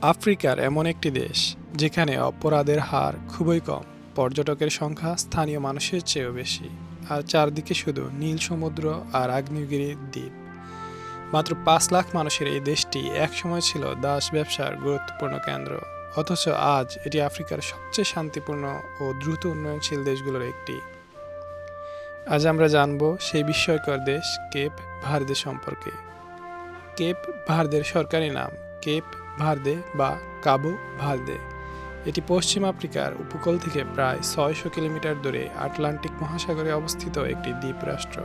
আফ্রিকার এমন একটি দেশ যেখানে অপরাধের হার খুবই কম, পর্যটকের সংখ্যা স্থানীয় মানুষের চেয়েও বেশি, আর চারদিকে শুধু নীল সমুদ্র আর আগ্নেয়গিরি দ্বীপ। মাত্র ৫ লাখ মানুষের এই দেশটি একসময় ছিল দাস ব্যবসার গুরুত্বপূর্ণ কেন্দ্র, অথচ আজ এটি আফ্রিকার সবচেয়ে শান্তিপূর্ণ ও দ্রুত উন্নয়নশীল দেশগুলোর একটি। আজ আমরা জানব সেই বিস্ময়কর দেশ কেপ ভার্দে সম্পর্কে। কেপ ভার্দের সরকারি নাম কেপ ভার্দে বা কাবু ভার্দে। এটি পশ্চিম আফ্রিকার উপকূল থেকে প্রায় ৬০০ কিলোমিটার দূরে আটলান্টিক মহাসাগরে অবস্থিত একটি দ্বীপরাষ্ট্র।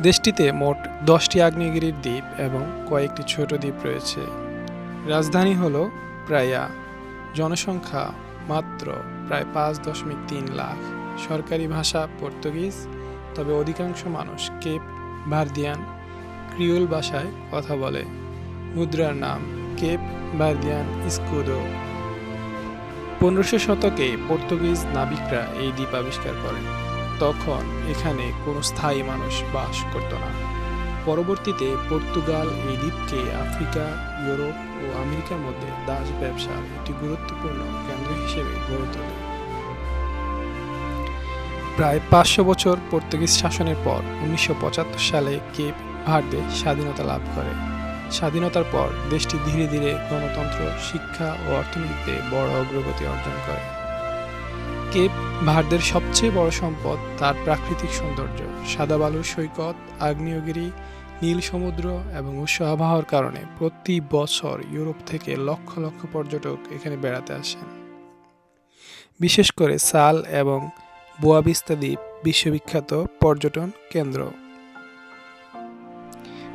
দেশটিতে মোট ১০টি আগ্নেয়গিরির দ্বীপ এবং কয়েকটি ছোট দ্বীপ রয়েছে। রাজধানী হল প্রায়া। জনসংখ্যা মাত্র প্রায় ৫.৩ লাখ। সরকারি ভাষা পর্তুগিজ, তবে অধিকাংশ মানুষ কেপ ভার্দিয়ান ক্রিওল ভাষায় কথা বলে। মুদ্রার নাম কেপ ভার্দিয়ান স্কুদো। ১৫০০ শতকে পর্তুগিজ নাবিকরা এই দ্বীপ আবিষ্কার করেন। তখন এখানে কোনো স্থায়ী মানুষ বাস করত না। পরবর্তীতে পর্তুগাল এই দ্বীপকে আফ্রিকা, ইউরোপ ও আমেরিকার মধ্যে দাস ব্যবসার একটি গুরুত্বপূর্ণ কেন্দ্র হিসেবে গড়ে তোলে। প্রায় ৫০০ বছর পর্তুগিজ শাসনের পর ১৯৭৫ সালে কেপ ভার্দে স্বাধীনতা লাভ করে। স্বাধীনতার পর দেশটি ধীরে ধীরে গণতন্ত্র, শিক্ষা ও অর্থনীতিতে বড় অগ্রগতি অর্জন করে। কেপ ভার্দের সবচেয়ে বড় সম্পদ তার প্রাকৃতিক সৌন্দর্য। সাদা বালুর সৈকত, আগ্নেয়গিরি, নীল সমুদ্র এবং উষ্ণ আবহাওয়ার কারণে প্রতি বছর ইউরোপ থেকে লক্ষ লক্ষ পর্যটক এখানে বেড়াতে আসেন। বিশেষ করে সাল এবং বোয়া ভিস্তা দ্বীপ বিশ্ববিখ্যাত পর্যটন কেন্দ্র।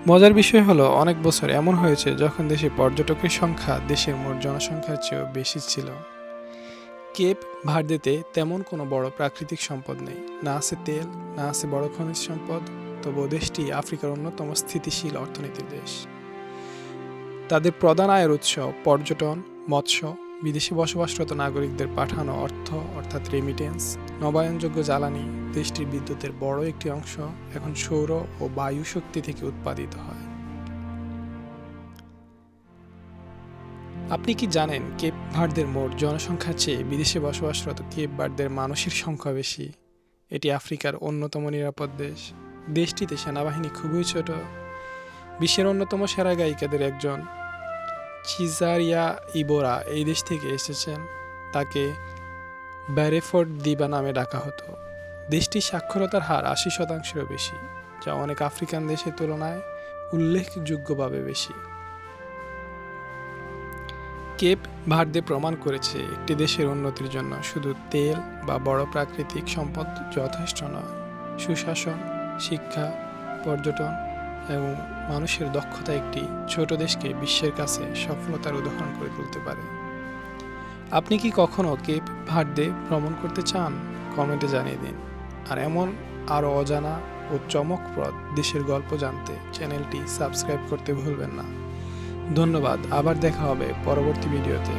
মজার বিষয় হলো, অনেক বছর এমন হয়েছে যখন দেশে পর্যটকের সংখ্যা দেশের মোট জনসংখ্যার চেয়েও বেশি ছিল। কেপ ভার্দেতে তেমন কোনো বড় প্রাকৃতিক সম্পদ নেই, না আছে তেল, না আছে বড় খনিজ সম্পদ, তবুও দেশটি আফ্রিকার অন্যতম স্থিতিশীল অর্থনীতির দেশ। তাদের প্রধান আয়ের উৎস পর্যটন, মৎস্য, বিদেশে বসবাসরত নাগরিকদের পাঠানো অর্থ অর্থাৎ রেমিটেন্স, নবায়নযোগ্য জ্বালানি। দেশটির বিদ্যুতের বড় একটি অংশ এখন সৌর ও বায়ু শক্তি থেকে উৎপাদিত হয়। আপনি কি জানেন কেপ ভার্দের মোট জনসংখ্যার চেয়ে বিদেশে বসবাসরত কেপ ভার্দের মানুষের সংখ্যা বেশি? এটি আফ্রিকার অন্যতম নিরাপদ দেশ। দেশটিতে সেনাবাহিনী খুবই ছোট। বিশ্বের অন্যতম সেরা গায়িকাদের একজন চিজারিয়া ইবোরা এই দেশ থেকে এসেছেন। তাকে ব্যারেফোর্ড দিবা নামে ডাকা হতো। দেশটির সাক্ষরতার হার ৮০%-এরও বেশি, যা অনেক আফ্রিকান দেশের তুলনায় উল্লেখযোগ্যভাবে বেশি। কেপ ভার্দে প্রমাণ করেছে একটি দেশের উন্নতির জন্য শুধু তেল বা বড় প্রাকৃতিক সম্পদ যথেষ্ট নয়। সুশাসন, শিক্ষা, পর্যটন এবং মানুষের দক্ষতা একটি ছোট দেশকে বিশ্বের কাছে সফলতার উদাহরণ করে তুলতে পারে। আপনি কি কখনো কেপ ভার্দে ভ্রমণ করতে চান? কমেন্টে জানিয়ে দিন। আর এমন আরও অজানা ও চমকপ্রদ দেশের গল্প জানতে চ্যানেলটি সাবস্ক্রাইব করতে ভুলবেন না। ধন্যবাদ। আবার দেখা হবে পরবর্তী ভিডিওতে।